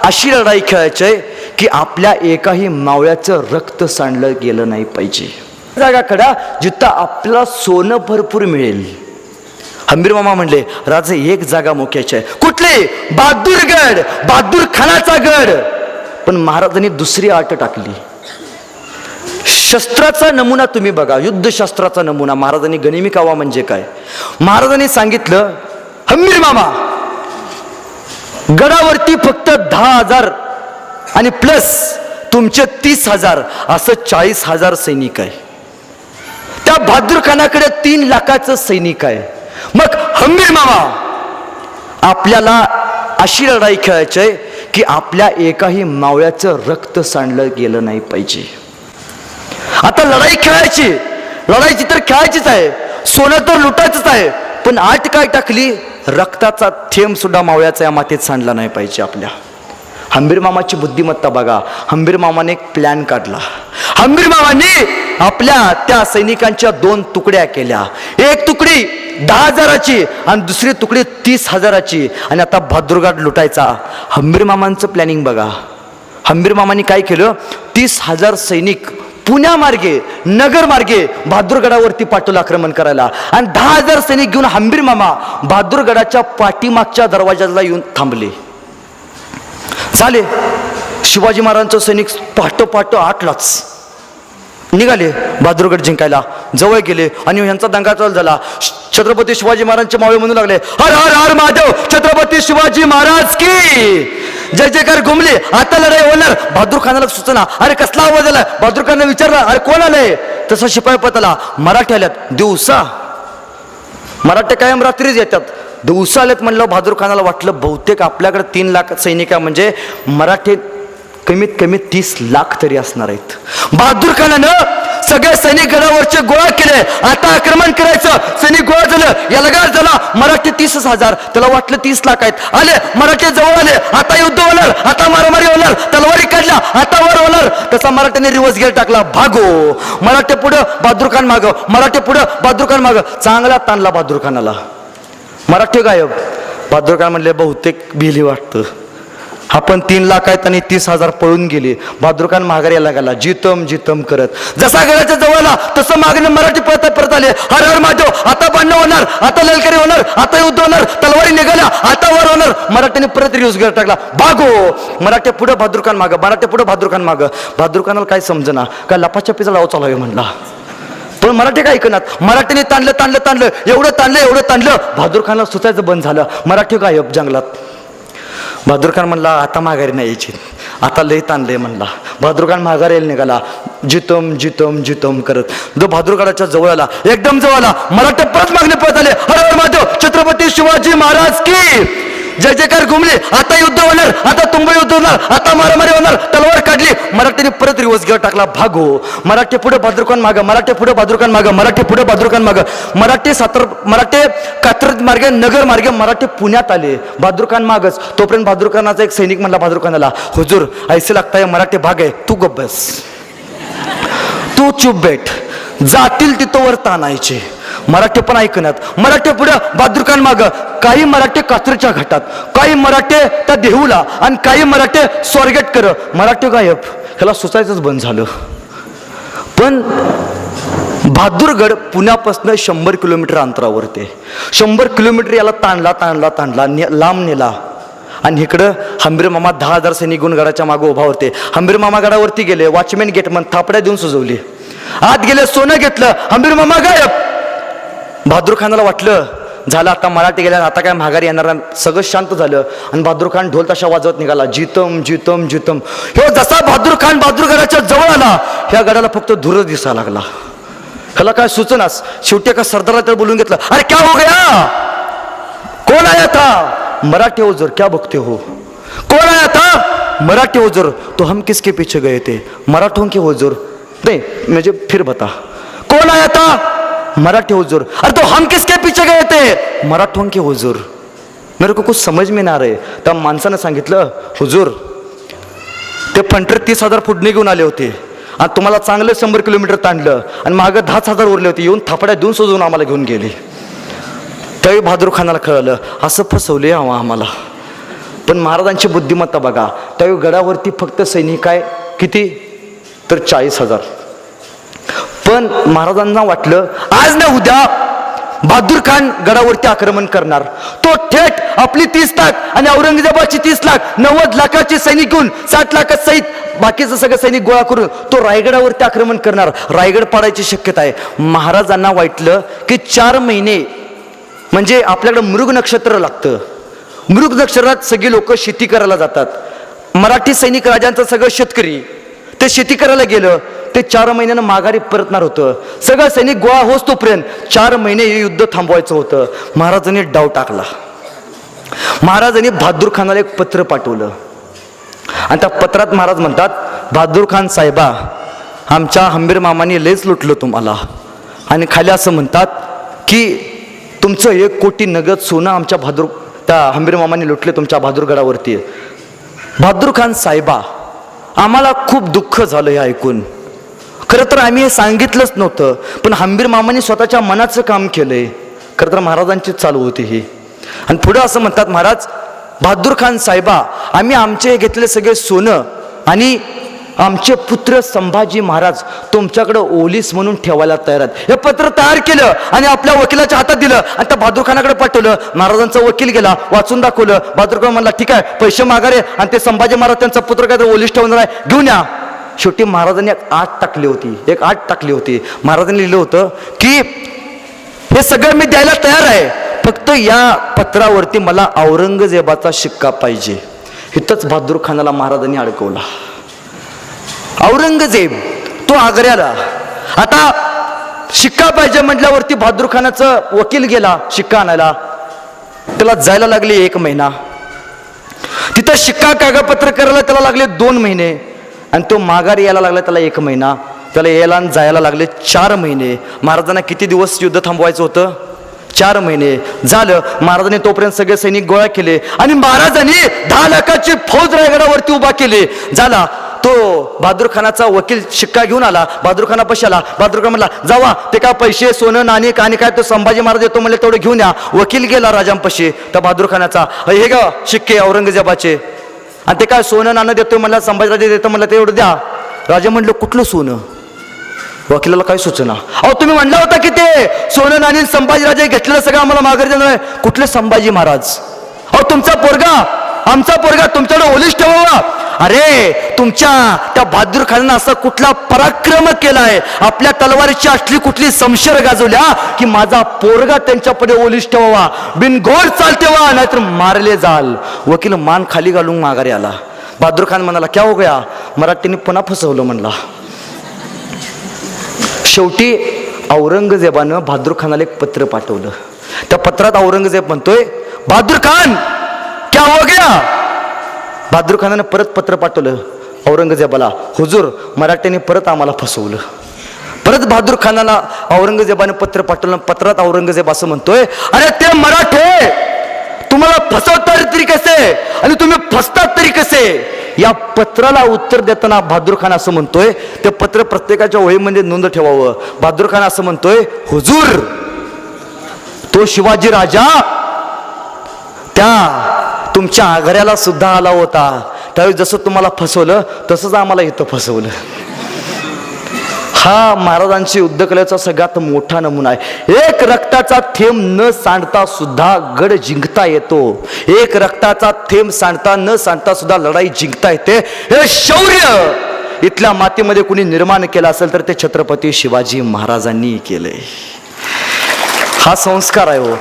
अशी लढाई खेळायची आहे की आपल्या एकाही मावळ्याचं रक्त सांडलं गेलं नाही पाहिजे. जागा खडा जिथं आपल्याला सोनं भरपूर मिळेल. हंबीर मामा म्हणले, राजे एक जागा मोक्याची आहे. कुठली? बहादूरगड, बहादूर खानाचा गड. पण महाराजांनी दुसरी अट टाकली. शस्त्राचा नमुना तुम्ही बघा, युद्धशास्त्राचा नमुना. महाराजांनी गनिमी कावा म्हणजे काय महाराजांनी सांगितलं, हंबीर मामा गडावरती फक्त 10,000 आणि प्लस तुमचे 30,000 असं 40,000 सैनिक आहे. त्या बहादूर खानाकडे 3 लाखाचं सैनिक आहे. मग हंबीर मामा आपल्याला अशी लढाई खेळायची आहे की आपल्या एकाही मावळ्याचं रक्त सांडलं गेलं नाही पाहिजे. आता लढाई खेळायची, लढायची तर खेळायचीच आहे, सोनं तर लुटायचंच आहे. पण आट काय टाकली? रक्ताचा थेंब सुद्धा मावळ्याचा या मातीत सांडला नाही पाहिजे आपल्या. हंबीर मामाची बुद्धिमत्ता बघा. हंबीर मामाने एक प्लॅन काढला. हंबीर मामाने आपल्या त्या सैनिकांच्या 2 तुकड्या केल्या. एक तुकडी 10,000ची आणि दुसरी तुकडी 30,000ची. आणि आता बहादूरगड लुटायचा. हंबीर मामांचं प्लॅनिंग बघा. हंबीर मामाने काय केलं? 30,000 सैनिक पुण्यामार्गे, नगर मार्गे बहादूरगडावरती पाठवलं आक्रमण करायला. आणि 10,000 सैनिक घेऊन हंबीर मामा बहादूरगडाच्या पाठीमागच्या दरवाजाला येऊन थांबले. झाले शिवाजी महाराजांचं सैनिक पहाटे 8लाच निघाले बहादूरगड जिंकायला. जवळ गेले आणि ह्यांचा दंगा चालू झाला. छत्रपती शिवाजी महाराजांचे मावळे म्हणू लागले, हर हर हर महादेव, छत्रपती शिवाजी महाराज की जय जयकार घुमले. आता लढाई होणार. बहादूर खानाला सुचना. अरे कसला आवाज आला? बहादूर खानने विचारला, अरे कोण आलंय? तसा शिपाई पतला, मराठी आल्यात दिवसा. मराठी कायम रात्रीच येतात, दिवसा आलेत म्हणलं. बहादूर खानाला वाटलं बहुतेक आपल्याकडे 3 लाख सैनिक म्हणजे मराठी कमीत कमी 30 लाख तरी असणार आहेत. बहादूर खानानं सगळे सैनिक गडावरचे गोळा केले. आता आक्रमण करायचं. सैनिक गोळा झालं, यालगार झाला. मराठी 30,000. त्याला वाटलं 30 लाख आहेत. आले मराठी जवळ आले. आता युद्ध होणार, आता मारामारी होणार. तलवारी काढल्या, आता वर होणार. तसा मराठ्याने रिव्हर्स गेअर टाकला. भागो. मराठी पुढं, बहादूर खान मागं. मराठी पुढं, बहादूर खान मागं. चांगला ताणला बहादूर खानाला. मराठी गायब. बहादूर खान म्हणले, बहुतेक भिली वाटतं. आपण 3 लाख आहेत आणि 30,000 पळून गेले. बहादूर खान माघारी यायला लागला, जितम जितम करत. जसा गडाच्या जवळ आला तसं मागणे मराठी परत आले. हर हर महादेव, आता बांधणं होणार, आता ललकारी होणार, आता युद्ध होणार. तलवारी निघाल्या, आता वर होणार. मराठीने परत रिव्हर्स गेअर टाकला. भागो. मराठी पुढे, बहादूर खान मागं. मराठी पुढे, बहादूर खान मागं. बहादूर खानाला काय समजना, काय लपाछपीचा लाव चालू आहे म्हणला. पण मराठी काय ऐकणार. मराठीने ताणलं, एवढं ताणलं. बहादूर खानला सुचायचं बंद झालं. मराठी गायब जंगलात. बहादूर खान म्हणला, आता माघारी नाही यायची, आता लय ताणलंय म्हणला. बहादूर खान माघारी यायला निघाला. जितम करत जो बहादूरगडाच्या जवळ आला, एकदम जवळ आला. मराठे परत मागणे पळत आले. हर हर महादेव, छत्रपती शिवाजी महाराज की जय जयकार घुमले. आता युद्ध होणार, आता तुंब युद्ध होणार, आता मारामारी होणार. तलवार काढली. मराठीने परत रिव्हर्स गेअर टाकला. भागो. मराठी पुढे, बहादूर खान मागं. मराठी पुढे, बहादूर खान मागं. मराठी पुढे, बहादूर खान मागं. मराठी कात्रज मार्गे, नगर मार्गे मराठी पुण्यात आले. बहादूर खान मागच. तोपर्यंत बहादूर खानाचा एक सैनिक म्हणला बहादूर खानाला, हुजूर ऐसे लागताय मराठी भाग आहे, तू गप्प बस, तू चुप बैठ. जातील तिथं वर ताणायचे. मराठी पण ऐकण्यात. मराठी पुढे, बहादूर खान मागं. काही मराठे कात्रच्या घाटात, काही मराठे त्या देहूला आणि काही मराठे स्वारगेट कर. मराठी गायब. ह्याला सुचायचंच बंद झालं. पण बहादूरगड पुण्यापासून 100 किलोमीटर अंतरावर ते. 100 किलोमीटर याला ताणला लांब नेला. आणि इकडं हंबीर मामा 10,000 सैनिक घेऊन गडाच्या मागे उभा होते. हंबीर मामा गडावरती गेले. वॉचमॅन गेट म्हणून थापड्या देऊन सुजवली. आत गेले, सोनं घेतलं. हंबीर मामा गायब. बहादूर खानाला वाटलं झालं आता मराठी गेल्या, आता काय माघारी येणार. सगळं शांत झालं. आणि बहादूर खान ढोल ताशा वाजवत निघाला. जितम. ह्यो जसा बहादूर खान बहादूरगडाच्या जवळ आला, ह्या गडाला फक्त धूर दिसायला लागला. ह्याला काय सुचनास. शेवटी एका सरदाराला तर बोलून घेतलं. अरे क्या हो गया, कोण आया था? मराठी हुजूर. क्या बघते हो? कौन आया था? मराठी हुजूर. तो हम किसके पीछे गए थे? मराठों के हुजूर. नहीं, मुझे फिर बता. कौन आया था? मराठी हुजूर. अरे तो हम किसके पीछे गए थे? मराठों के हुजूर. मेरे को कुछ समझ में ना रहे. त्या माणसानं सांगितलं, हुजूर ते पंटर 30,000 फुटणे घेऊन आले होते आणि तुम्हाला चांगलं 100 किलोमीटर ताणलं आणि मागं 10,000 उरले होते. येऊन थापड्या देऊन सोजून आम्हाला घेऊन गेले. त्यावेळी बहादूर खानाला कळलं, असं फसवले आम्हाला. पण महाराजांची बुद्धिमत्ता बघा, त्यावेळी गडावरती फक्त सैनिक आहे किती, तर 40,000. पण महाराजांना वाटलं आज ना उद्या बहादूर खान गडावरती आक्रमण करणार. तो थेट आपली 30 लाख आणि औरंगजेबाची 30 लाख 90 लाखाचे सैनिक घेऊन 60 लाखात सहित बाकीचं सगळं सैनिक गोळा करून तो रायगडावरती आक्रमण करणार. रायगड पाडायची शक्यता आहे. महाराजांना वाटलं की 4 महिने म्हणजे आपल्याकडे मृग नक्षत्र लागतं. मृग नक्षत्रात सगळी लोक शेती करायला जातात. मराठी सैनिक राजांचं सगळं शेतकरी ते शेती करायला गेलं, ते 4 महिन्यानं माघारी परतणार होतं. सगळं सैनिक गोळा होस तोपर्यंत 4 महिने हे युद्ध थांबवायचं होतं. महाराजांनी डाव टाकला. महाराजांनी बहादूर खानाला एक पत्र पाठवलं आणि त्या पत्रात महाराज म्हणतात, बहादूर खान साहेबा, आमच्या हंबीर मामाने लयच लुटलं तुम्हाला. आणि खाली असं म्हणतात की तुमचं 1 कोटी नगद सोनं आमच्या त्या हंबीर मामाने लुटले तुमच्या बहादूरगडावरती. बहादूर खान साहेबा, आम्हाला खूप दुःख झालं हे ऐकून. खरं तर आम्ही हे सांगितलंच नव्हतं, पण हंबीर मामाने स्वतःच्या मनाचं काम केलंय. खरं तर महाराजांचीच चालू होती ही. आणि पुढे असं म्हणतात महाराज, बहादूर खान साहेबा, आम्ही आमचे घेतलेले सगळे सोनं आणि आमचे पुत्र संभाजी महाराज तुमच्याकडे ओलीस म्हणून ठेवायला तयार आहेत. हे पत्र तयार केलं आणि आपल्या वकिलाच्या हातात दिलं आणि त्या बहादूर खानाकडे पाठवलं. महाराजांचा वकील गेला, वाचून दाखवलं. बहादूर खान म्हणला ठीक आहे, पैसे मागारे आणि ते संभाजी महाराज त्यांचा पुत्र काय तर ओलीस ठेवणार आहे, घेऊन या. शेवटी महाराजांनी एक आट टाकली होती. महाराजांनी लिहिलं होतं की हे सगळं मी द्यायला तयार आहे, फक्त या पत्रावरती मला औरंगजेबाचा शिक्का पाहिजे. इथंच बहादूर खानाला महाराजांनी अडकवला. औरंगजेब तो आग्र्याला. आता शिक्का पाहिजे म्हटल्यावरती बहादूर खानाचा वकील गेला शिक्का आणायला. त्याला जायला लागले 1 महिना. तिथं शिक्का कागदपत्र करायला त्याला लागले 2 महिने आणि तो माघारी यायला लागला त्याला 1 महिना. त्याला यायला आणि जायला लागले 4 महिने. महाराजांना किती दिवस युद्ध थांबवायचं होतं? 4 महिने. झालं. महाराजांनी तोपर्यंत सगळे सैनिक गोळा केले आणि महाराजांनी 10 लाखाची फौज रायगडावरती उभा केली. झाला. तो बहादूर खानाचा वकील शिक्का घेऊन आला. बहादूर खाना पशाला. बहादूर खान म्हणला जावा, ते काय पैसे सोनं नाणी आणि काय तो संभाजी महाराज येतो म्हणले तेवढे घेऊन या. वकील गेला राजांपाशी त्या बहादूर खानाचा, हे गा शिक्के औरंगजेबाचे, आणि ते काय सोनं नाणं देतो म्हणला, संभाजीराजे देतो म्हणलं ते एवढं द्या. राजा म्हणलं कुठलं सोनं? वकिलाला काय सूचना. अहो तुम्ही म्हणला होता की ते सोनं नाणी संभाजीराजे घेतलेलं सगळं आम्हाला माघारी देणार आहे. कुठले संभाजी महाराज? अहो तुमचा पोरगा, आमचा पोरगा तुमच्याकडे ओलीस ठेवावा. अरे तुमच्या त्या बहादूर खानानं असा कुठला पराक्रम केलाय, आपल्या तलवारीची असली कुठली समशेर गाजवल्या की माझा पोरगा त्यांच्यापुढे ओलीस ठेवावा, बिनघोर चालतेवा, नाहीतर मारले जाल. वकील मान खाली घालून माघारी आला. बहादूर खान म्हणाला क्या हो गया? मराठीने पुन्हा फसवलं म्हणला. शेवटी औरंगजेबानं बहादूर खानाला एक पत्र पाठवलं. त्या पत्रात औरंगजेब म्हणतोय, बहादूर खान क्या हो गया? बहादूर खानानं परत पत्र पाठवलं औरंगजेबाला, हुजूर मराठ्याने परत आम्हाला फसवलं. परत बहादूर खानाला औरंगजेबाने पत्र पाठवलं. पत्रात औरंगजेब असं म्हणतोय, अरे ते मराठे तुम्हाला फसवतात तरी कसे आणि तुम्ही फसतात तरी कसे? या पत्राला उत्तर देताना बहादूर खान असं म्हणतोय, ते पत्र प्रत्येकाच्या वहीमध्ये नोंद ठेवावं. बहादूर खान असं म्हणतोय, हुजूर तो शिवाजी राजा त्या तुमच्या आग्र्याला सुद्धा आला होता. त्यावेळी जसं तुम्हाला फसवलं तसंच आम्हाला इथं फसवलं. हा महाराजांची युद्धकलेचा सगळ्यात मोठा नमुना आहे. एक रक्ताचा थेंब न सांडता सुद्धा गड जिंकता येतो. एक रक्ताचा थेंब न सांडता सुद्धा लढाई जिंकता येते. हे शौर्य इथल्या मातीमध्ये कुणी निर्माण केलं असेल तर ते छत्रपती शिवाजी महाराजांनी केलंय. हा संस्कार आहे हो.